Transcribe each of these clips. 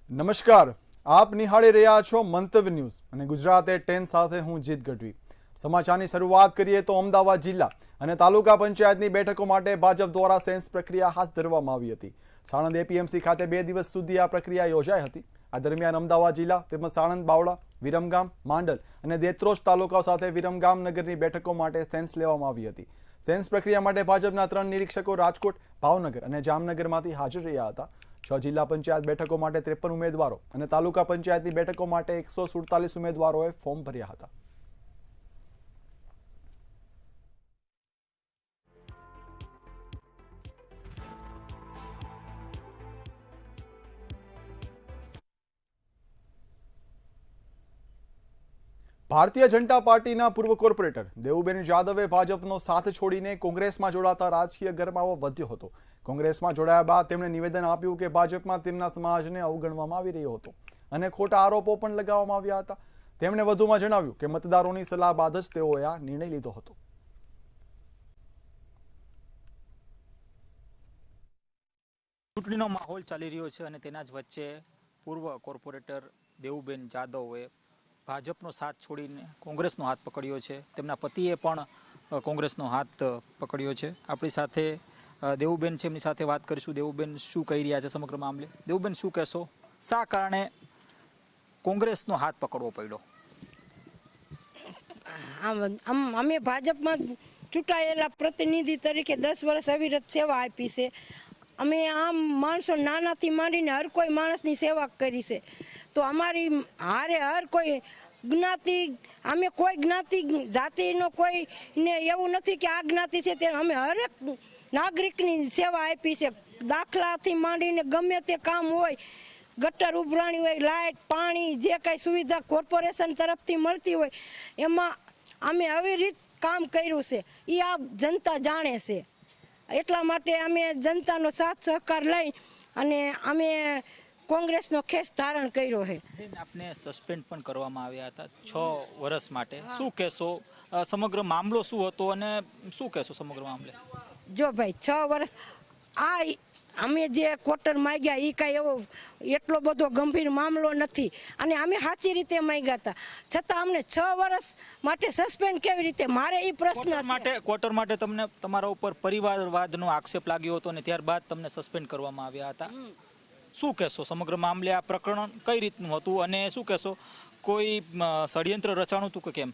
નમસ્કાર, આપ નિહાળી રહ્યા છો મંતવ્ય ન્યૂઝ અને ગુજરાત એટ 10 સાથે હું જીત ગઢવી। સમાચારની શરૂઆત કરીએ તો અમદાવાદ જિલ્લા અને તાલુકા પંચાયતની બેઠકો માટે ભાજપ દ્વારા સેન્સ પ્રક્રિયા હાથ ધરવામાં આવી હતી। સાણંદ એપીએમસી ખાતે 2 દિવસ સુધી આ પ્રક્રિયા યોજાઈ હતી। આ દરમિયાન અમદાવાદ જિલ્લા તેમજ સાણંદ, બાવળા, વિરમગામ, માંડલ અને દેત્રોજ તાલુકાઓ સાથે વિરમગામ નગરની બેઠકો માટે સેન્સ લેવામાં આવી હતી। સેન્સ પ્રક્રિયા માટે ભાજપના 3 નિરીક્ષકો રાજકોટ, ભાવનગર અને જામનગરમાંથી હાજર રહ્યા હતા। 6 જિલ્લા પંચાયત બેઠકો માટે 53 ઉમેદવારો અને તાલુકા પંચાયતની બેઠકો માટે 147 ઉમેદવારોએ ફોર્મ ભર્યા હતા। ભારતીય જનતા પાર્ટીના પૂર્વ કોર્પોરેટર દેવુબેન જાદવે ભાજપનો સાથ છોડીને કોંગ્રેસમાં જોડાતા રાજકીય ગરમાવો વધ્યો હતો। કોંગ્રેસમાં જોડાયા બાદ તેમણે નિવેદન આપ્યું કે ભાજપમાં તેમના સમાજને અવગણવામાં આવી રહ્યો હતો અને ખોટા આરોપો પણ લગાવવામાં આવ્યા હતા। તેમણે વધુમાં જણાવ્યું કે મતદારોની સલાહ બાદ જ તેઓએ આ નિર્ણય લીધો હતો। ચૂંટણીનો માહોલ ચાલી રહ્યો છે અને તેના જ વચ્ચે પૂર્વ કોર્પોરેટર દેવુબેન જાદવે ભાજપનો સાથ છોડીને કોંગ્રેસનો હાથ પકડ્યો છે। તેમના પતિએ પણ કોંગ્રેસનો હાથ પકડ્યો છે। આપણી સાથે દેવુબેન છે, એમની સાથે વાત કરીશું। દેવુબેન શું કહી રહ્યા છે સમગ્ર મામલે? દેવુબેન શું કહેશો, શા કારણે કોંગ્રેસનો હાથ પકડવો પડ્યો? અમે ભાજપમાં ચૂંટાયેલા પ્રતિનિધિ તરીકે 10 વર્ષ અવિરત સેવા આપી છે। અમે આમ માણસો નાનાથી માંડીને હર કોઈ માણસની સેવા કરી છે। તો અમારી હારે હર કોઈ જ્ઞાતિ, અમે કોઈ જ્ઞાતિ જાતિનો કોઈ ને એવું નથી કે આ જ્ઞાતિ છે તે, અમે હરેક નાગરિકની સેવા આપી છે। દાખલાથી માંડીને ગમે તે કામ હોય, ગટર ઉભરાણી હોય, લાઇટ, પાણી, જે કાંઈ સુવિધા કોર્પોરેશન તરફથી મળતી હોય એમાં અમે અવિરત કામ કર્યું છે। એ આ જનતા જાણે છે। એટલા માટે અમે જનતાનો સાથ સહકાર લઈ અને અમે કોંગ્રેસનો ખેસ ધારણ કર્યો છે। આપને સસ્પેન્ડ પણ કરવામાં આવ્યા હતા 6 વર્ષ માટે। શું કહેશો, સમગ્ર મામલો શું હતો અને શું કહેશો સમગ્ર મામલે? જો ભાઈ 6 વર્ષ આ અમે જે ક્વાર્ટર માંગ્યા એ કાંઈ એવો એટલો બધો ગંભીર મામલો નથી અને અમે સાચી રીતે માંગ્યા હતા, છતાં અમને 6 વર્ષ માટે સસ્પેન્ડ કેવી રીતે? મારે એ પ્રશ્ન છે। ક્વાર્ટર માટે તમને તમારા ઉપર પરિવારવાદનો આક્ષેપ લાગ્યો હતો અને ત્યારબાદ તમને સસ્પેન્ડ કરવામાં આવ્યા હતા। શું કહેશો સમગ્ર મામલે? આ પ્રકરણ કઈ રીતનું હતું અને શું કહેશો, કોઈ ષડયંત્ર રચાણું હતું કે કેમ?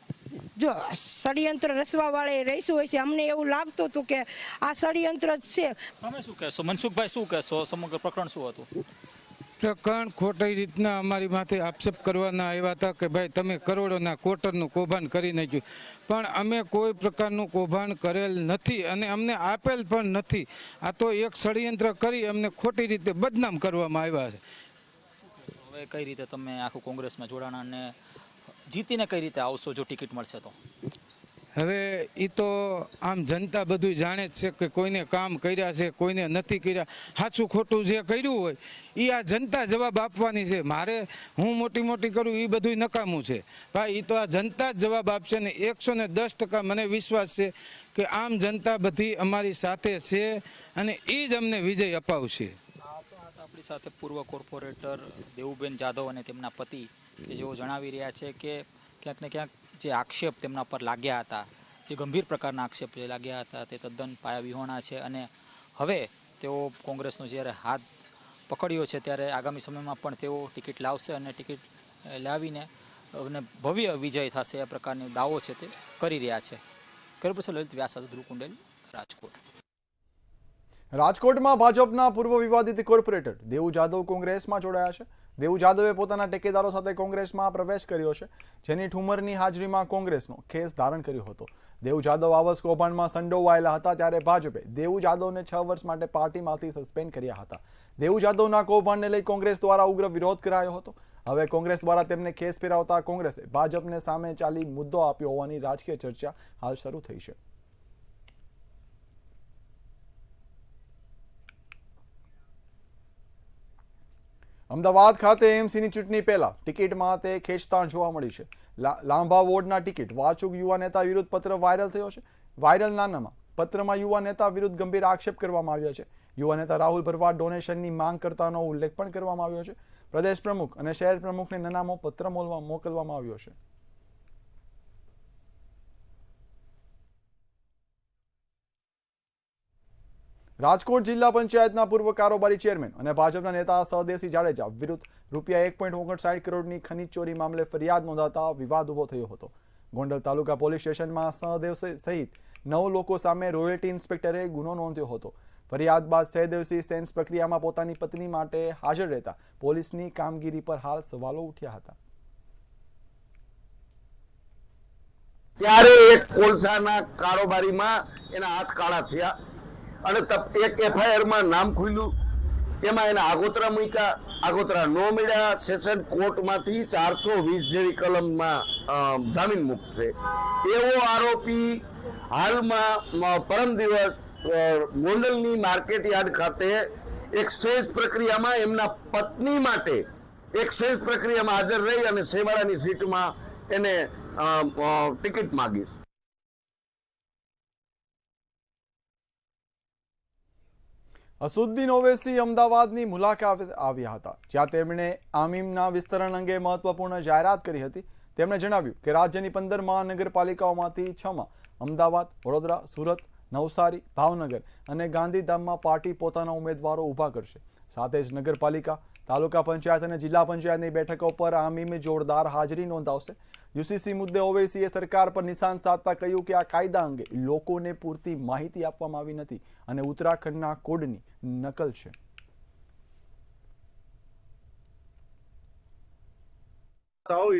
જો ષડયંત્ર રચવા વાળે રહીશું હોય છે, અમને એવું લાગતું હતું કે આ ષડયંત્ર જ છે। તમે શું કહેશો મનસુખભાઈ, શું કહેશો સમગ્ર પ્રકરણ શું હતું? પ્રકરણ ખોટી રીતના અમારી માથે આક્ષેપ કરવાના આવ્યા હતા કે ભાઈ તમે કરોડોના ક્વાર્ટરનું કૌભાંડ કરી નાખ્યું, પણ અમે કોઈ પ્રકારનું કૌભાંડ કરેલ નથી અને અમને આપેલ પણ નથી। આ તો એક ષડયંત્ર કરી અમને ખોટી રીતે બદનામ કરવામાં આવ્યા છે। હવે કઈ રીતે તમે આખું કોંગ્રેસમાં જોડાણા અને જીતીને કઈ રીતે આવશો જો ટિકિટ મળશે તો? હવે એ તો આમ જનતા બધું જાણે જ છે કે કોઈને કામ કર્યા છે, કોઈને નથી કર્યા। સાચું ખોટું જે કર્યું હોય એ આ જનતા જવાબ આપવાની છે। મારે હું મોટી કરું એ બધું નકામું છે ભાઈ, એ તો આ જનતા જ જવાબ આપશે ને 110% મને વિશ્વાસ છે કે આમ જનતા બધી અમારી સાથે છે અને એ જ અમને વિજય અપાવશે। આપણી સાથે પૂર્વ કોર્પોરેટર દેવુબેન જાદવ અને તેમના પતિ કે જેઓ જણાવી રહ્યા છે કે ક્યાંક ને ક્યાંક જે આક્ષેપ તેમના પર લાગ્યા હતા, જે ગંભીર પ્રકારના આક્ષેપ જે લાગ્યા હતા તે તદ્દન પાયાવિહોણા છે અને હવે તેઓ કોંગ્રેસનો જ્યારે હાથ પકડ્યો છે ત્યારે આગામી સમયમાં પણ તેઓ ટિકિટ લાવશે અને ટિકિટ લાવીને ભવ્ય વિજય થશે એ પ્રકારનો દાવો છે તે કરી રહ્યા છે। કેમેરા લલિત વ્યાસ સાથે ધ્રુવ કુંડેલ, રાજકોટ। રાજકોટમાં ભાજપના પૂર્વ વિવાદિત કોર્પોરેટર દેવુ જાદવ કોંગ્રેસમાં જોડાયા છે। દેવુ જાદવે પોતાના ટેકેદારો સાથે કોંગ્રેસમાં પ્રવેશ કર્યો છે, જેની ઠુમરની હાજરીમાં કોંગ્રેસનો ખેસ ધારણ કર્યો હતો। દેવુ જાદવ આવાસ કૌભાંડમાં સંડોવાયેલા હતા ત્યારે ભાજપે દેવુ જાદવને 6 વર્ષ માટે પાર્ટીમાંથી સસ્પેન્ડ કર્યા હતા। દેવુ જાદવના કૌભાંડને લઈ કોંગ્રેસ દ્વારા ઉગ્ર વિરોધ કરાયો હતો। હવે કોંગ્રેસ દ્વારા તેમને ખેસ ફેરવતા કોંગ્રેસે ભાજપને સામે ચાલી મુદ્દો આપ્યો હોવાની રાજકીય ચર્ચા હાલ શરૂ થઈ છે। અમદાવાદ ખાતે એએમસીની ચૂંટણી પહેલા ટિકિટમાં તે ખેંચતાણ જોવા મળી છે। લાંભા વોર્ડના ટિકિટ વાચુક યુવા નેતા વિરુદ્ધ પત્ર વાયરલ થયો છે। વાયરલ નાનામાં પત્રમાં યુવા નેતા વિરુદ્ધ ગંભીર આક્ષેપ કરવામાં આવ્યા છે। યુવા નેતા રાહુલ ભરવાડ ડોનેશનની માંગ કરતાનો ઉલ્લેખ પણ કરવામાં આવ્યો છે. પ્રદેશ પ્રમુખ અને શહેર પ્રમુખને નાનામો પત્ર મોકલવામાં આવ્યો છે. રાજકોટ જિલ્લા પંચાયતના પૂર્વ કારોબારી ચેરમેન અને ભાજપના નેતા સહદેવસિંહ જાડેજા વિરુદ્ધ રૂપિયા 1.59 કરોડની ખનીજ ચોરી મામલે ફરિયાદ નોંધાતા વિવાદ ઉભો થયો હતો. ગોંડલ તાલુકા પોલીસ સ્ટેશનમાં સહદેવસિંહ સહિત 9 લોકો સામે રોયલ્ટી ઇન્સ્પેક્ટરે ગુનો નોંધ્યો હતો. ફરિયાદ બાદ સહદેવસિંહ સેન્સ પ્રક્રિયામાં પોતાની પત્ની માટે હાજર રહેતા પોલીસની કામગીરી પર હાલ સવાલો ઉઠ્યા હતા. ત્યારે એક કોલસાના કારોબારીમાં એના હાથ કાળા થયા અને એક એફઆઈઆરમાં નામ ખુલ્યું. એમાં એના આગોતરા મૂક્યા, આગોતરા ન મળ્યા. સેશન કોર્ટમાંથી 420 જેવી કલમમાં જામીન મુક્ત છે. એવો આરોપી હાલમાં પરમ દિવસ ગોંડલની માર્કેટ યાર્ડ ખાતે એક સેન્સ પ્રક્રિયામાં એમના પત્ની માટે એક સેન્સ પ્રક્રિયામાં હાજર રહી અને સેવાળાની સીટમાં એને ટિકિટ માગી. અસદુદ્દીન ઓવૈસી અમદાવાદની મુલાકાતે આવ્યા હતા, જ્યાં તેમણે આમીમના વિસ્તરણ અંગે મહત્વપૂર્ણ જાહેરાત કરી હતી. તેમણે જણાવ્યું કે રાજ્યની 15 મહાનગરપાલિકાઓમાંથી 6માં અમદાવાદ, વડોદરા, સુરત, નવસારી, ભાવનગર અને ગાંધીધામમાં પાર્ટી પોતાના ઉમેદવારો ઊભા કરશે. સાથે જ નગરપાલિકા, તાલુકા પંચાયત અને જિલ્લા પંચાયતની બેઠકો પર આમીમ જોરદાર હાજરી નોંધાવશે. યુસીસી મુદ્દે ઓવૈસીએ સરકાર પર નિશાન સાધતા કહ્યું કે આ કાયદા અંગે લોકોને પૂરતી માહિતી આપવામાં આવી નથી અને ઉત્તરાખંડના કોડની નકલ છે.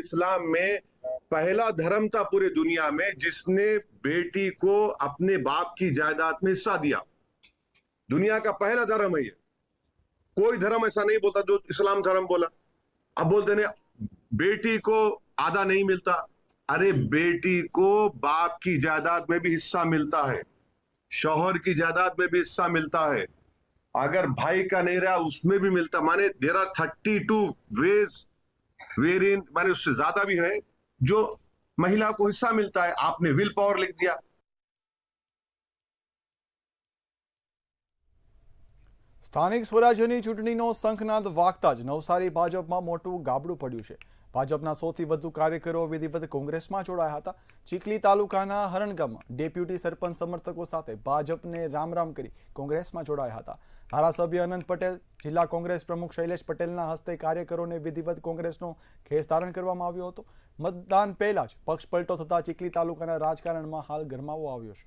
इस्लाम में पहला धर्म था पूरे दुनिया में जिसने बेटी को अपने बाप की जायदाद में हिस्सा दिया. दुनिया का पहला धर्म है ये. कोई धर्म ऐसा नहीं बोलता जो इस्लाम धर्म बोला. अब बोलते ने बेटी को आधा नहीं मिलता. अरे बेटी को बाप की जायदाद में भी हिस्सा मिलता है, शौहर की जायदाद में भी हिस्सा मिलता है, अगर भाई का नहीं रहा उसमें भी मिलता. माने देयर आर 32 वेज वेरियन, माने उससे ज्यादा भी है जो महिला को हिस्सा मिलता है. आपने विल पावर लिख दिया. સ્થાનિક સ્વરાજ્યની ચૂંટણીનો શંખનાદ વાગતા જ નવસારી ભાજપમાં મોટું ગાબડું પડ્યું છે. ભાજપના સૌથી વધુ કાર્યકરો વિધિવત કોંગ્રેસમાં જોડાયા હતા. ચીખલી તાલુકાના હરણગામમાં ડેપ્યુટી સરપંચ સમર્થકો સાથે ભાજપને રામ રામ કરી કોંગ્રેસમાં જોડાયા હતા. ધારાસભ્ય અનંત પટેલ, જિલ્લા કોંગ્રેસ પ્રમુખ શૈલેષ પટેલના હસ્તે કાર્યકરોને વિધિવત કોંગ્રેસનો ખેસ ધારણ કરવામાં આવ્યો હતો. મતદાન પહેલા જ પક્ષ પલટો થતા ચીખલી તાલુકાના રાજકારણમાં હાલ ગરમાવો આવ્યો છે.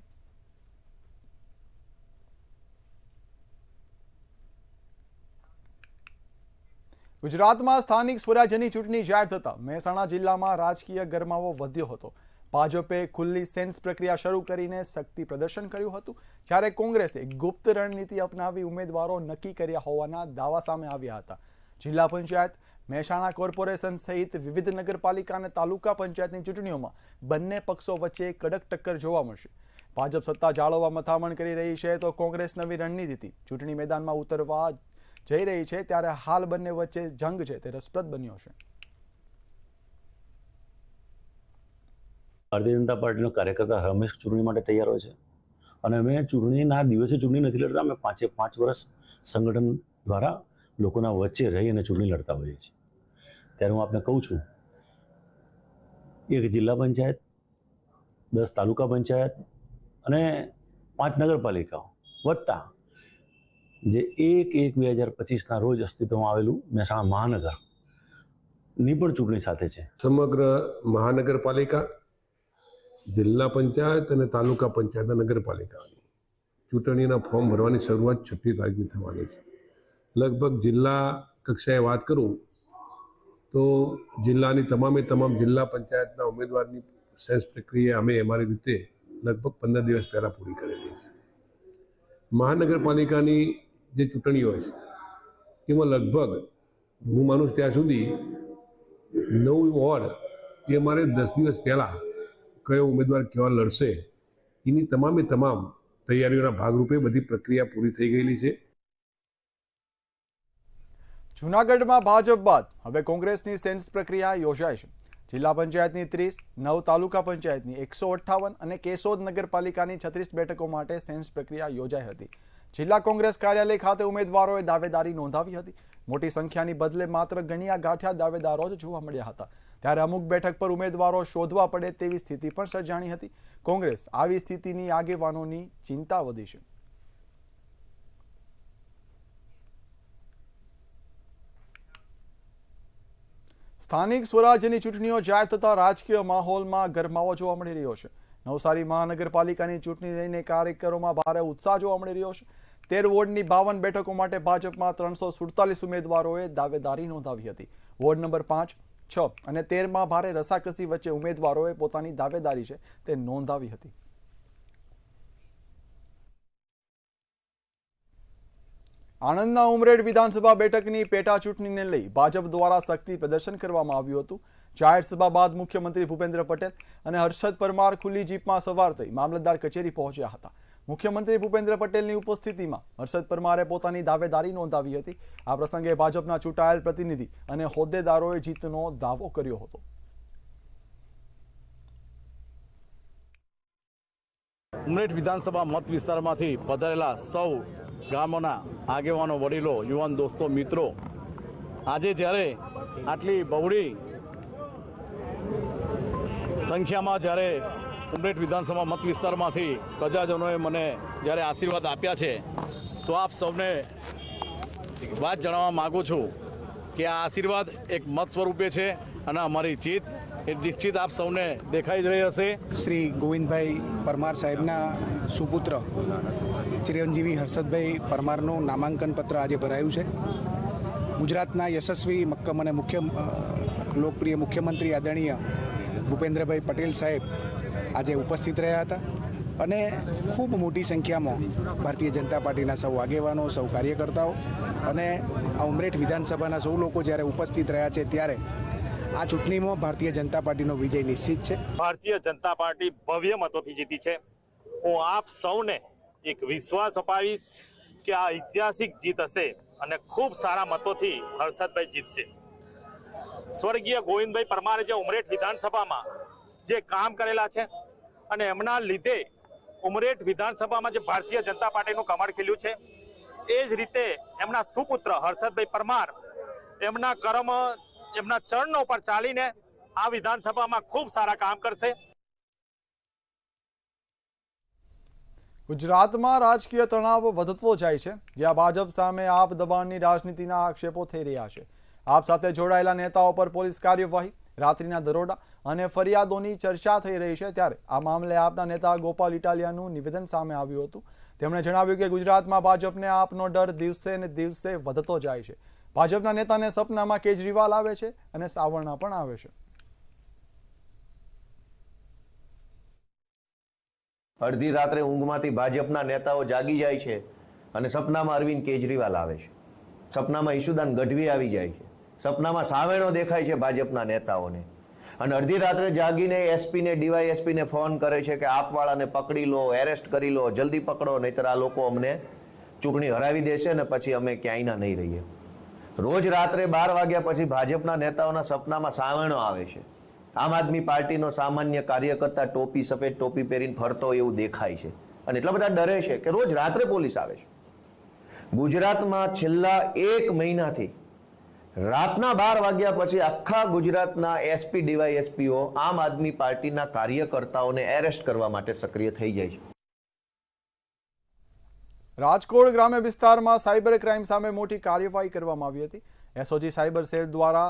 ગુજરાતમાં સ્થાનિક સ્વરાજ્યની ચૂંટણી જાહેર થતા મહેસાણા જિલ્લામાં રાજકીય ગરમાવો વધ્યો હતો. ભાજપે ખુલ્લી સેન્સ પ્રક્રિયા શરૂ કરીને શક્તિ પ્રદર્શન કર્યું હતું, જ્યારે કોંગ્રેસે ગુપ્ત રણનીતિ અપનાવી ઉમેદવારો નક્કી કર્યા હોવાના દાવા સામે આવ્યા હતા. જિલ્લા પંચાયત, મહેસાણા કોર્પોરેશન સહિત વિવિધ નગરપાલિકા અને તાલુકા પંચાયતની ચૂંટણીઓમાં બંને પક્ષો વચ્ચે કડક ટક્કર જોવા મળશે. ભાજપ સત્તા જાળવવા મથામણ કરી રહી છે તો કોંગ્રેસ નવી રણનીતિથી ચૂંટણી મેદાનમાં ઉતરવા જઈ રહી છે, ત્યારે હાલ બંને વચ્ચે જંગ છે તે રસપ્રદ બન્યો છે. ભારતીય જનતા પાર્ટીનો કાર્યકર્તા હંમેશ ચૂંટણી માટે તૈયાર હોય છે અને અમે ચૂંટણીના દિવસે ચૂંટણી નથી લડતા. અમે 5 વર્ષ સંગઠન દ્વારા લોકોના વચ્ચે રહી અને ચૂંટણી લડતા હોઈએ છીએ. ત્યારે હું આપને કહું છું, એક જિલ્લા પંચાયત, 10 તાલુકા પંચાયત અને 5 નગરપાલિકાઓ વત્તા જે 1/1/2025ના રોજ અસ્તિત્વમાં આવેલું મહેસાણા મહાનગરની પણ ચૂંટણી સાથે છે. સમગ્ર મહાનગરપાલિકા, જિલ્લા પંચાયત અને તાલુકા પંચાયત નગરપાલિકાની ચૂંટણીના ફોર્મ ભરવાની શરૂઆત 6મી તારીખથી થવાની છે. લગભગ જિલ્લા કક્ષાએ વાત કરું તો જિલ્લાની તમામ જિલ્લા પંચાયતના ઉમેદવારની સેન્સ પ્રક્રિયા અમે અમારી રીતે લગભગ 15 દિવસ પહેલાં પૂરી કરેલી છે. મહાનગરપાલિકાની જે ચૂંટણી હોય છે એમાં લગભગ હું માનું ત્યાં સુધી 9 વોર્ડ એ અમારે 10 દિવસ પહેલાં કયો ઉમેદવાર કેવા લડશે એની તમામ તૈયારીઓના ભાગરૂપે બધી પ્રક્રિયા પૂરી થઈ ગયેલી છે. જૂનાગઢમાં ભાજપ બાદ હવે કોંગ્રેસની સેન્સ પ્રક્રિયા યોજાય છે. જિલ્લા પંચાયતની 30, 9 તાલુકા પંચાયતની 158 અને કેશોદ નગરપાલિકાની 36 બેઠકો માટે સેન્સ પ્રક્રિયા યોજાઈ હતી, જિલ્લા કોંગ્રેસ કાર્યાલય ખાતે ઉમેદવારોએ દાવેદારી નોંધાવી હતી. મોટી સંખ્યાની બદલે માત્ર ગણ્યા ગાંઠ્યા દાવેદારો જ જોવા મળ્યા હતા. ત્યારે અમુક બેઠક પર ઉમેદવારો શોધવા પડે તેવી સ્થિતિ પણ સર્જાણી હતી. કોંગ્રેસ આવી સ્થિતિની આગેવાનોની ચિંતા વધી છે. સ્થાનિક સ્વરાજ્યની ચૂંટણીઓ જાહેર થતા રાજકીય માહોલમાં ગરમાવો જોવા મળી રહ્યો છે. નવસારી મહાનગરપાલિકાની ચૂંટણી લઈને કાર્યકરોમાં ભારે ઉત્સાહ જોવા મળી રહ્યો છે. 13 વોર્ડની 52 બેઠકો માટે ભાજપમાં 347 ઉમેદવારોએ દાવેદારી નોંધાવી હતી. વોર્ડ નંબર 5, 6 અને 13માં ભારે રસાકસી વચ્ચે ઉમેદવારોએ પોતાની દાવેદારી છે તે નોંધાવી હતી. આણંદના ઉમરેઠ વિધાનસભા બેઠકની પેટા ચૂંટણીને લઈ ભાજપ દ્વારા શક્તિ પ્રદર્શન કરવામાં આવ્યું હતું. જાહેર સભા બાદ મુખ્યમંત્રી ભૂપેન્દ્ર પટેલ અને હર્ષદ પરમાર ખુલ્લી જીપમાં સવાર થઈ મામલતદાર કચેરી પહોંચ્યા હતા. મુખ્યમંત્રી ભૂપેન્દ્ર પટેલની ઉપસ્થિતિમાં હર્ષદ પરમારે પોતાની દાવેદારી નોંધાવી હતી. આ પ્રસંગે ભાજપના ચૂંટાયેલ પ્રતિનિધિ અને હોદ્દેદારોએ જીતનો દાવો કર્યો હતો. ઉમરેઠ વિધાનસભા મત વિસ્તારમાંથી પધારેલા સૌ ગામોના આગેવાનો, વડીલો, યુવાન દોસ્તો, મિત્રો, આજે જ્યારે આટલી બહોળી સંખ્યામાં જ્યારે ઉમરેઠ વિધાનસભા મત વિસ્તારમાંથી પ્રજાજનોએ મને જ્યારે આશીર્વાદ આપ્યા છે, તો આપ સૌને વાત જણાવવા માગું છું કે આ આશીર્વાદ એક મત સ્વરૂપે છે અને અમારી જીત એ નિશ્ચિત આપ સૌને દેખાઈ જ રહી હશે. શ્રી ગોવિંદભાઈ પરમાર સાહેબના સુપુત્ર ચિરંજીવી હર્ષદભાઈ પરમારનું નામાંકન પત્ર આજે ભરાયું છે. ગુજરાતના યશસ્વી, મક્કમ અને લોકપ્રિય મુખ્યમંત્રી આદરણીય ભૂપેન્દ્રભાઈ પટેલ સાહેબ આજે ઉપસ્થિત રહ્યા હતા અને ખૂબ મોટી સંખ્યામાં ભારતીય જનતા પાર્ટીના સૌ આગેવાનો, સૌ કાર્યકર્તાઓ અને આ ઉમરેઠ વિધાનસભાના સૌ લોકો જ્યારે ઉપસ્થિત રહ્યા છે, ત્યારે આ ચૂંટણીમાં ભારતીય જનતા પાર્ટીનો વિજય નિશ્ચિત છે. ભારતીય જનતા પાર્ટી ભવ્ય મતોથી જીતી છે. હું આપ સૌને એક વિશ્વાસ અપાવીશ કે આ ઐતિહાસિક જીત હશે અને ખૂબ સારા મતોથી હર્ષદભાઈ જીતશે. સ્વર્ગીય ગોવિંદભાઈ પરમારે જે ઉમરેઠ વિધાનસભામાં જે કામ કરેલા છે અને એમના લીધે ઉમરેઠ વિધાનસભામાં જે ભારતીય જનતા પાર્ટીનું કમળ ખીલ્યું છે, એ જ રીતે એમના સુપુત્ર હર્ષદભાઈ પરમાર એમના કર્મ, એમના ચરણો પર ચાલીને આ વિધાનસભામાં ખૂબ સારા કામ કરશે. ગુજરાતમાં રાજકીય તણાવ વધતો જાય છે, જ્યાં ભાજપ સામે આપ દબાણની રાજનીતિના આક્ષેપો થઈ રહ્યા છે. આપ સાથે જોડાયેલા નેતાઓ પર પોલીસ કાર્યવાહી, રાત્રિના દરોડા અને ફરિયાદોની ચર્ચા થઈ રહી છે. ત્યારે આ મામલે આપના નેતા ગોપાલ ઇટાલિયાનું નિવેદન સામે આવ્યું હતું. તેમણે જણાવ્યું કે ગુજરાતમાં ભાજપને આપનો ડર દિવસે ને દિવસે વધતો જાય છે. ભાજપના નેતાને સપનામાં કેજરીવાલ આવે છે અને સાવરણા પણ આવે છે. અડધી રાત્રે ઊંઘમાંથી ભાજપના નેતાઓ જાગી જાય છે અને સપનામાં અરવિંદ કેજરીવાલ આવે છે, સપનામાં ઈશુદાન ગઢવી આવી જાય છે, સપનામાં સાવેણો દેખાય છે ભાજપના નેતાઓને, અને અડધી રાત્રે જાગીને એસપીને, ડીવાયએસપીને ફોન કરે છે કે આપવાળાને પકડી લો, એરેસ્ટ કરી લો, જલ્દી પકડો, નહીતર આ લોકો અમને ચૂંટણી હરાવી દેશે ને પછી અમે ક્યાંયના નહીં રહીએ. રોજ રાત્રે 12 વાગ્યા પછી ભાજપના નેતાઓના સપનામાં સાવેણો આવે છે. આમ આદમી પાર્ટીનો સામાન્ય કાર્યકર્તા ટોપી, સફેદ ટોપી પહેરીને ફરતો એવું દેખાય છે અને એટલા બધા ડરે છે કે રોજ રાત્રે પોલીસ આવે છે. ગુજરાતમાં છેલ્લા 1 મહિનાથી રાતના 12 વાગ્યા પછી આખા ગુજરાતના એસપી, ડીવાયએસપીઓ આમ આદમી પાર્ટીના કાર્યકર્તાઓને એરેસ્ટ કરવા માટે સક્રિય થઈ જાય છે. રાજકોટ ગ્રામ્ય વિસ્તારમાં સાયબર ક્રાઇમ સામે મોટી કાર્યવાહી કરવામાં આવી હતી. એસઓજી સાયબર સેલ દ્વારા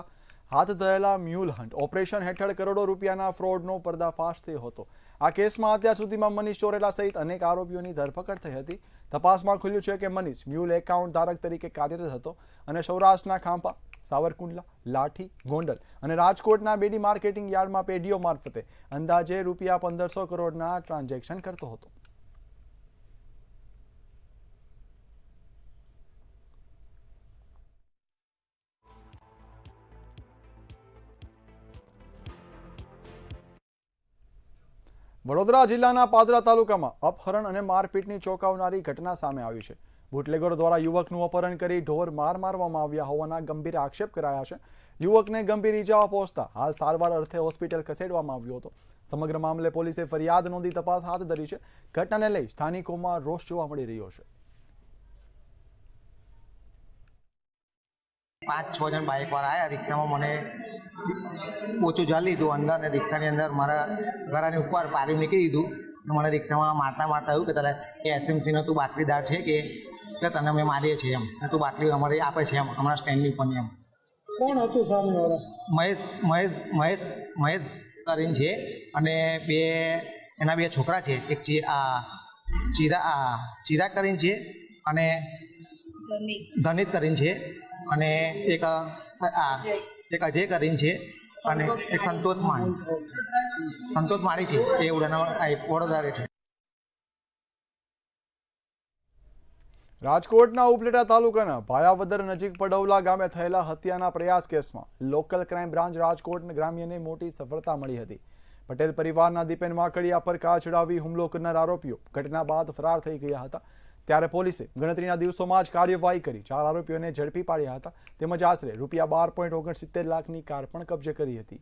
હાથ ધરાયેલા મ્યુલ હન્ટ ઓપરેશન હેઠળ કરોડો રૂપિયાના ફ્રોડનો પર્દાફાશ થયો હતો. આ કેસમાં અત્યાર સુધીમાં મનીષ ચોરેલા સહિત અનેક આરોપીઓની ધરપકડ થઈ હતી. તપાસમાં ખુલ્યું છે કે મનીષ મ્યુલ એકાઉન્ટ ધારક તરીકે કાર્યરત હતો અને સૌરાષ્ટ્રના ખાંભા, સાવરકુંડલા, લાઠી, ગોંડલ અને રાજકોટના બેડી માર્કેટિંગ યાર્ડમાં પેઢીઓ મારફતે અંદાજે રૂપિયા 1500 કરોડના ટ્રાન્ઝેક્શન કરતો હતો. વડોદરા જિલ્લાના પાદરા તાલુકામાં અપહરણ અને મારપીટની ચોંકાવનારી ઘટના સામે આવી છે. બુટલેગરો દ્વારા યુવકનું અપહરણ કરી ઢોર મારવામાં આવ્યા હોવાના ગંભીર આક્ષેપ કરાયા છે. યુવકને ગંભીર ઈજાઓ પહોંચતા હાલ સારવાર અર્થે હોસ્પિટલ ખસેડવામાં આવ્યો હતો. સમગ્ર મામલે પોલીસે ફરિયાદ નોંધી તપાસ હાથ ધરી છે. ઘટનાને લઈ સ્થાનિકોમાં રોષ જોવા મળી રહ્યો છે. 5-6 જણ બાઇકવાળા આવ્યા. રિક્ષામાં મને ઓછું ચાલી લીધું અંદર અને રિક્ષાની અંદર મારા ઘરાની ઉપર પારી નીકળી દીધું. મને રિક્ષામાં મારતા એવું કે તારે એ એસએમસીનો તું બાટલીદાર છે કે તને અમે મારીએ છીએ એમ, ને તું બાટલી અમારી આપે છે એમ, અમારા સ્ટેન્ડની ઉપરની એમ. કોણ હતું સામેવાળા? મહેશ કરીને છે અને એના બે છોકરા છે. એક ચિરાગ કરીને છે અને ધનિત કરીને છે અને એક અજય કરીને છે અને એક સંતોષ માળી છે. એ વડોદરા છે. રાજકોટના ઉપલેટા તાલુકાના ભાયાવદર નજીક પડૌલા ગામે થયેલા હત્યાના પ્રયાસ કેસમાં લોકલ ક્રાઇમ બ્રાન્ચ રાજકોટ ગ્રામ્યને મોટી સફળતા મળી હતી. પટેલ પરિવારના દીપેન માકડિયા પર કા ચડાવી હુમલો કરનાર આરોપીઓ ઘટના બાદ ફરાર થઈ ગયા હતા. ત્યારે પોલીસે ગણતરીના દિવસોમાં જ કાર્યવાહી કરી 4 આરોપીઓને ઝડપી પાડ્યા હતા. તેમજ આશરે ₹12.69 લાખની કાર પણ કબજે કરી હતી.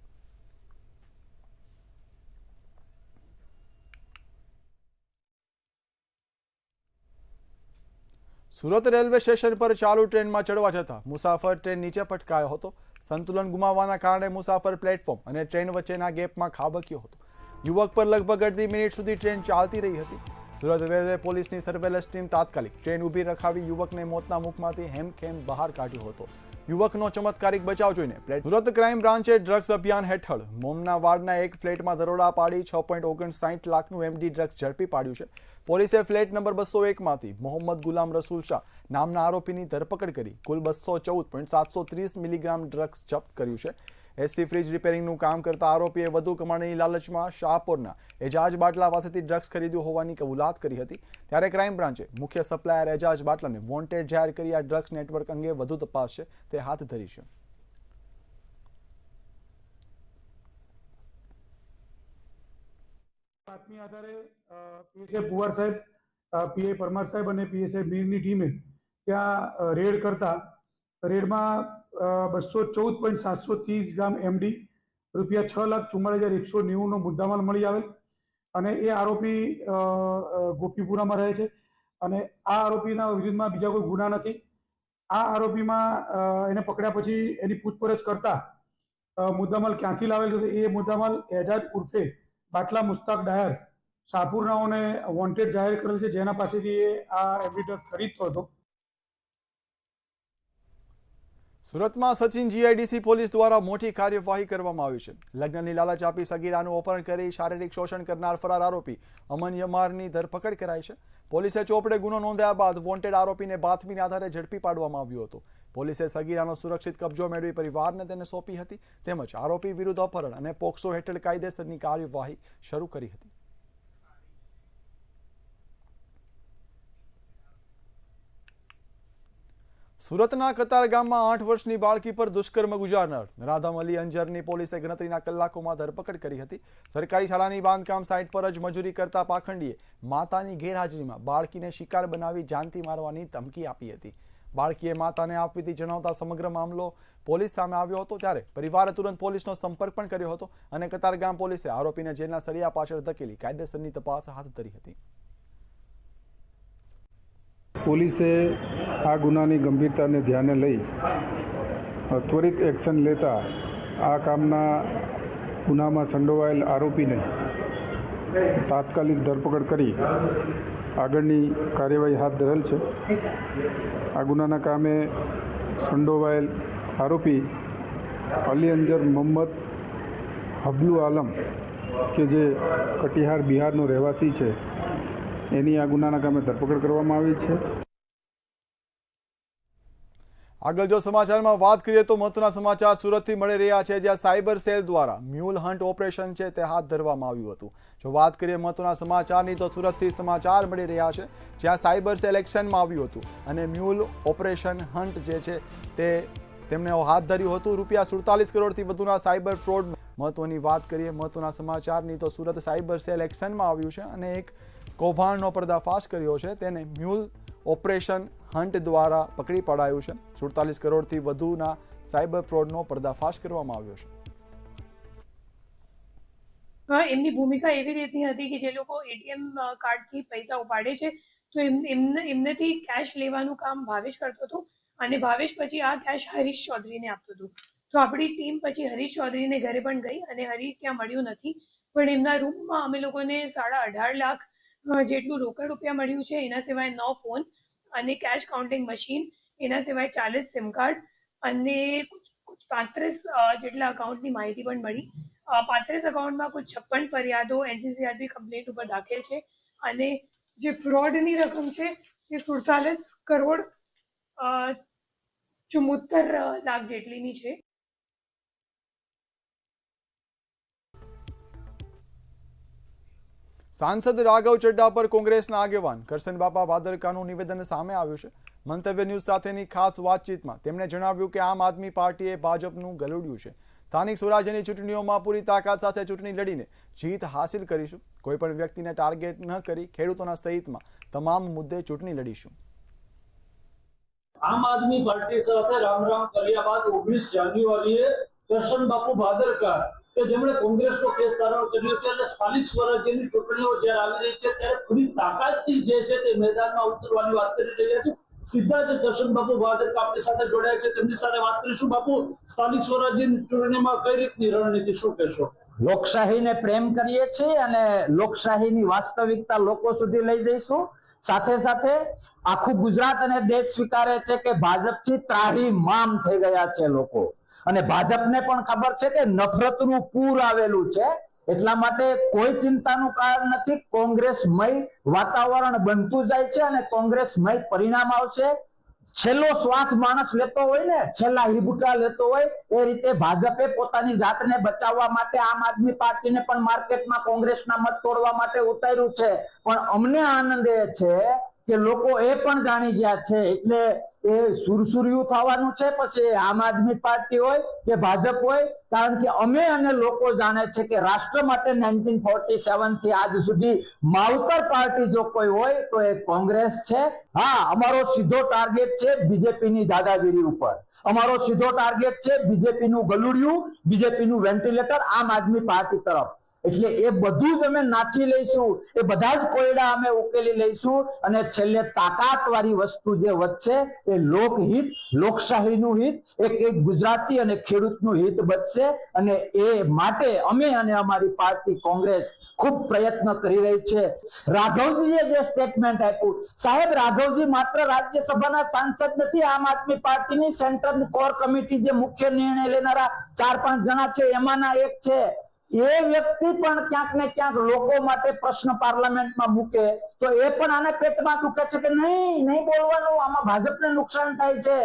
સુરત રેલવે સ્ટેશન પર ચાલુ ટ્રેનમાં ચડવા જતા મુસાફર ટ્રેન નીચે પટકાયો હતો. સંતુલન ગુમાવવાના કારણે મુસાફર પ્લેટફોર્મ અને ટ્રેન વચ્ચેના ગેપમાં ખાબક્યો હતો. યુવક પર લગભગ અડધી મિનિટ સુધી ટ્રેન ચાલતી રહી હતી. સુરત રેલવે પોલીસની સર્વેલન્સ ટીમ તાત્કાલિક ટ્રેન ઊભી રખાવી યુવકને મોતના મુખમાંથી હેમખેમ બહાર કાઢ્યો હતો. યુવકનો ચમત્કારિક બચાવ જોઈને સુરત ક્રાઇમ બ્રાન્ચે ડ્રગ્સ અભિયાન હેઠળ મોમના વાડના એક ફ્લેટમાં દરોડા પાડી 6.59 લાખનું એમડી ડ્રગ્સ ઝડપી પાડ્યું છે. પોલીસે ફ્લેટ નંબર 201માંથી મોહમ્મદ ગુલામ રસૂલ શાહ નામના આરોપીની ધરપકડ કરી કુલ 214.730 મિલીગ્રામ ડ્રગ્સ જપ્ત કર્યું છે. એસી ફ્રીજ રિપેરિંગનું કામ કરતા આરોપીએ વધુ કમાણીની લાલચમાં શાહપુરના એજાજ બાટલા પાસેથી ડ્રગ્સ ખરીદ્યું હોવાની કબૂલાત કરી હતી. ત્યારે ક્રાઇમ બ્રાન્ચે મુખ્ય સપ્લાયર એજાજ બાટલાને વોન્ટેડ જાહેર કરી આ ડ્રગ્સ નેટવર્ક અંગે વધુ તપાસ છે તે હાથ ધરી છે. બાતમી આધારે પીએસઆઈ પુવાર સાહેબ, પીઆઈ પરમાર સાહેબ અને પીએસઆઈ મીરની ટીમે ત્યાં રેડ કરતા રેડમાં 214.730 ગ્રામ એમડી, ₹6,44,190નો મુદ્દામાલ મળી આવેલ અને એ આરોપી ગોપીપુરામાં રહે છે અને આ આરોપીના વિરુદ્ધમાં બીજા કોઈ ગુના નથી. આ આરોપીમાં એને પકડ્યા પછી એની પૂછપરછ કરતા મુદ્દામાલ ક્યાંથી લાવેલ હતો એ મુદ્દામાલ એજાજ ઉર્ફે બાટલા મુસ્તાક ડાયર શાહપુરનાઓને વોન્ટેડ જાહેર કરેલ છે, જેના પાસેથી એ આ એમડી ડ્રગ ખરીદતો હતો. સુરતમાં સચિન જીઆઈડીસી પોલીસ દ્વારા મોટી કાર્યવાહી કરવામાં આવી છે. લગ્નની લાલચ આપી સગીરાનું અપહરણ કરી શારીરિક શોષણ કરનાર ફરાર આરોપી અમન યમારની ધરપકડ કરાઈ છે. પોલીસે ચોપડે ગુનો નોંધ્યા બાદ વોન્ટેડ આરોપીને બાતમીના આધારે ઝડપી પાડવામાં આવ્યો હતો. પોલીસે સગીરાનો સુરક્ષિત કબજો મેળવી પરિવારને તેને સોંપી હતી. તેમજ આરોપી વિરુદ્ધ અપહરણ અને પોક્સો હેઠળ કાયદેસરની કાર્યવાહી શરૂ કરી હતી. સુરતના કતાર ગામમાં 8 વર્ષની બાળકી પર દુષ્કર્મ ગુજારનાર રાધમ અલી અંજરની પોલીસે ગણતરીના કલાકોમાં ધરપકડ કરી હતી. સરકારી શાળાની બાંધકામ સાઇટ પર જ મજૂરી કરતા પાખંડીએ માતાની ગેરહાજરીમાં બાળકીને શિકાર બનાવી જાનથી મારવાની ધમકી આપી હતી. બાળકીએ માતાને આપવીતી જણાવતા સમગ્ર મામલો પોલીસ સામે આવ્યો હતો. ત્યારે પરિવારે તુરંત પોલીસનો સંપર્ક પણ કર્યો હતો અને કતાર ગામ પોલીસે આરોપીને જેલના સળિયા પાછળ ધકેલી કાયદેસરની તપાસ હાથ ધરી હતી. પોલીસે આ ગુનાની ગંભીરતાને ધ્યાને લઈ ત્વરિત એક્શન લેતા આ કામના ગુનામાં સંડોવાયેલ આરોપીને તાત્કાલિક ધરપકડ કરી આગળની કાર્યવાહી હાથ ધરેલ છે. આ ગુનાના કામે સંડોવાયેલ આરોપી અલી અંજર મોહમ્મદ હબલુ આલમ કે જે કટિહાર બિહારનો રહેવાસી છે એની આ ગુનાના કામે ધરપકડ કરવામાં આવી છે. આગળ જો સમાચારમાં વાત કરીએ તો મહત્વના સમાચાર સુરતથી મળી રહ્યા છે, જ્યાં સાયબર સેલ દ્વારા મ્યુલ હન્ટ ઓપરેશન છે તે હાથ ધરવામાં આવ્યું હતું. જો વાત કરીએ મહત્વના સમાચારની તો સુરતથી સમાચાર મળી રહ્યા છે, જ્યાં સાયબર સેલ એક્શનમાં આવ્યું હતું અને મ્યુલ ઓપરેશન હન્ટ જે છે તે તેમણે હાથ ધર્યું હતું. ₹47 કરોડથી વધુના સાયબર ફ્રોડ. મહત્વની વાત કરીએ મહત્વના સમાચારની તો સુરત સાયબર સેલ એક્શનમાં આવ્યું છે અને એક કૌભાંડનો પર્દાફાશ કર્યો છે. તેને મ્યુલ ઓપરેશન હન્ટ દ્વારા પકડી પડાયું છે. 47 કરોડથી વધુના સાયબર ફ્રોડનો પર્દાફાશ કરવામાં આવ્યો છે. એમની ભૂમિકા એવી રીતની હતી કે જે લોકો એટીએમ કાર્ડથી પૈસા ઉપાડે છે તો એમનેથી કેશ લેવાનું કામ ભાવેશ કરતો હતો અને ભાવેશ પછી આ કેશ હરીશ ચૌધરીને આપતું હતું. તો આપણી ટીમ પછી હરીશ ચૌધરીને ઘરે પણ ગઈ અને હરીશ ત્યાં મળ્યું નથી, પણ એમના રૂમમાં અમે લોકોને 18.5 લાખ જેટલું રોકડ રૂપિયા મળ્યું છે. એના સિવાય 9 ફોન અને કેશ કાઉન્ટિંગ મશીન, એના સિવાય 40 સિમ કાર્ડ અને કુછ 35 જેટલા અકાઉન્ટની માહિતી પણ મળી. 35 અકાઉન્ટમાં કુછ 56 ફરિયાદો NCCRP કમ્પ્લેન્ટ ઉપર દાખલ છે અને જે ફ્રોડની રકમ છે એ 47 કરોડ 74 લાખ જેટલીની છે. સાંસદ રાઘવ ચડ્ડા પર કોંગ્રેસના આગેવાન કરસનબાપા ભાદરકાનું નિવેદન સામે આવ્યું છે. મંતવ્ય ન્યૂઝ સાથેની ખાસ વાતચીતમાં તેમણે જણાવ્યું કે આમ આદમી પાર્ટીએ ભાજપનું ગલુડિયું છે. સ્થાનિક સ્વરાજ્યની ચૂંટણીઓમાં પૂરી તાકાત સાથે ચૂંટણી લડીને જીત હાંસિલ કરીશું. કોઈ પણ વ્યક્તિને ટાર્ગેટ ન કરી ખેડૂતોના સહિતમાં તમામ મુદ્દે ચૂંટણી લડીશું. આમ આદમી પાર્ટી સાથે રામ રામ કર્યા બાદ 19 જાન્યુઆરીએ કરશનબાપુ ભાદરકા કે જેમણે કોંગ્રેસનો કેસ દાખલ કર્યો છે અને સ્થાનિક સ્વરાજ્યની ચૂંટણીઓ જ્યારે આવી રહી છે ત્યારે પૂરી તાકાતથી જે છે તે મેદાનમાં ઉતરવાની વાત કરી રહ્યા છે. સીધા જ કરશનબાપુ ભાદરકા આપણી સાથે જોડાયા છે, તેમની સાથે વાત કરીશું. બાપુ, સ્થાનિક સ્વરાજ્યની ચૂંટણીમાં કઈ રીતની રણનીતિ, શું કહેશો? લોકશાહીને પ્રેમ કરીએ છીએ અને લોકશાહીની વાસ્તવિકતા લોકો સુધી લઈ જઈશું. સાથે સાથે આખું ગુજરાત અને દેશ સ્વીકારે છે કે ભાજપથી ત્રાહિમામ થઈ ગયા છે લોકો, અને ભાજપને પણ ખબર છે કે નફરતનું પૂર આવેલું છે. એટલા માટે કોઈ ચિંતાનું કારણ નથી. કોંગ્રેસમય વાતાવરણ બનતું જાય છે અને કોંગ્રેસમય પરિણામ આવશે. છેલ્લો શ્વાસ માણસ લેતો હોય ને, છેલ્લા હિબકા લેતો હોય એ રીતે ભાજપે પોતાની જાતને બચાવવા માટે આમ આદમી પાર્ટીને પણ માર્કેટમાં કોંગ્રેસના મત તોડવા માટે ઉતાર્યું છે. પણ અમને આનંદ એ છે કે લોકો એ પણ જાણી ગયા છે, એટલે એ સુરસુર્યું થવાનું છે. પછી આમ આદમી પાર્ટી હોય કે ભાજપ હોય, કારણ કે અમે અને લોકો જાણે છે કે રાષ્ટ્ર માટે 1947 થી આજ સુધી માવતર પાર્ટી જો કોઈ હોય તો એ કોંગ્રેસ છે. હા, અમારો સીધો ટાર્ગેટ છે બીજેપીની દાદાગીરી ઉપર. અમારો સીધો ટાર્ગેટ છે બીજેપીનું ગલુડિયું, બીજેપીનું વેન્ટિલેટર આમ આદમી પાર્ટી તરફ. એટલે એ બધું જ અમે નાચી લઈશું, એ બધા જ કોયડા અમે ઉકેલી લઈશું અને છેલ્લે તાકાત વાળી વસ્તુ જે વધશે એ લોકહિત, લોકશાહીનું હિત, એક ગુજરાતી અને ખેડૂતનું હિત બચશે. અને એ માટે અમે અને અમારી પાર્ટી કોંગ્રેસ ખૂબ પ્રયત્ન કરી રહી છે. રાઘવજીએ જે સ્ટેટમેન્ટ આપ્યું, સાહેબ, રાઘવજી માત્ર રાજ્યસભાના સાંસદ નથી. આમ આદમી પાર્ટીની સેન્ટ્રલ કોર કમિટી જે મુખ્ય નિર્ણય લેનારા 4-5 જણા છે એમાંના એક છે. એ વ્યક્તિ પણ ક્યાંક ને ક્યાંક લોકો માટે પ્રશ્ન પાર્લામેન્ટમાં મૂકે તો એ પણ આને પેટમાં દુખે છે કે નહીં બોલવાનું, આમાં ભાજપને નુકસાન થાય છે.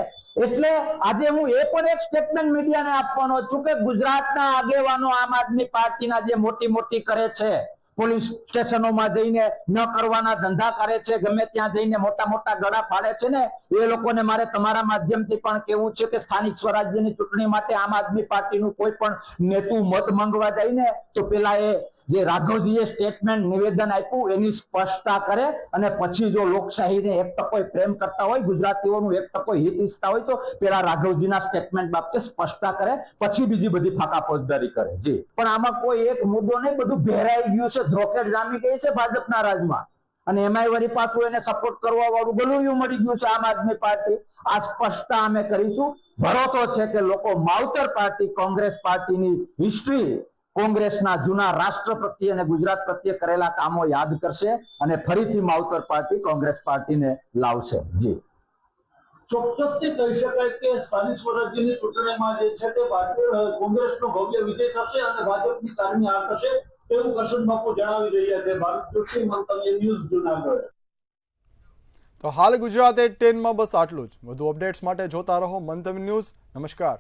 એટલે આજે હું એ પણ એક સ્ટેટમેન્ટ મીડિયાને આપવાનો છું કે ગુજરાતના આગેવાનો આમ આદમી પાર્ટીના જે મોટી કરે છે, પોલીસ સ્ટેશનોમાં જઈને ન કરવાના ધંધા કરે છે, ગમે ત્યાં જઈને મોટા ગળા ફાડે છે ને, એ લોકોને મારે તમારા માધ્યમથી પણ કહેવું છે કે સ્થાનિક સ્વરાજ્યની ચૂંટણી માટે આમ આદમી પાર્ટીનું કોઈ પણ નેતું મત માંગવા જાય ને તો પેલા એ જે રાઘવજીએ સ્ટેટમેન્ટ નિવેદન આપ્યું એની સ્પષ્ટતા કરે, અને પછી જો લોકશાહીને એક ટકો પ્રેમ કરતા હોય, ગુજરાતીઓનું એક ટકો હિત ઈચ્છતા હોય તો પેલા રાઘવજીના સ્ટેટમેન્ટ બાબતે સ્પષ્ટતા કરે, પછી બીજી બધી ફાંકા ફોજદારી કરે. જી, પણ આમાં કોઈ એક મુદ્દો નહીં, બધું ભેરાઈ ગયું છે, ધ્રોકેટ જામી ગઈ છે ભાજપના રાજમાં, અને એમાંય વળી પાછું એને સપોર્ટ કરવા વાળું ગલુડિયું મળી ગયું છે આમ આદમી પાર્ટી. આ સ્પષ્ટતા અમે કરીશું. ભરોસો છે કે લોકો માવતર પાર્ટી કોંગ્રેસ પાર્ટીની હિસ્ટ્રી, કોંગ્રેસના જૂના રાષ્ટ્ર પ્રત્યે અને ગુજરાત પ્રત્યે કરેલા કામો યાદ કરશે અને ફરીથી માવતર પાર્ટી કોંગ્રેસ પાર્ટીને લાવશે. જી, ચોક્કસથી કહી શકાય કે સ્થાનિક સ્વરાજ્યની ચૂંટણીમાં જે છે તે કોંગ્રેસનો ભવ્ય વિજય થશે અને ભાજપની કારમી હાર થશે એવું કરશનબાપુ જણાવી રહ્યા છે. ભારત જોશી, મંતવ્ય ન્યૂઝ, જૂનાગઢ. તો હાલ ગુજરાતે 10 માં બસ આટલું જ. વધુ અપડેટ્સ માટે જોતા રહો મંતવ્ય ન્યૂઝ. નમસ્કાર.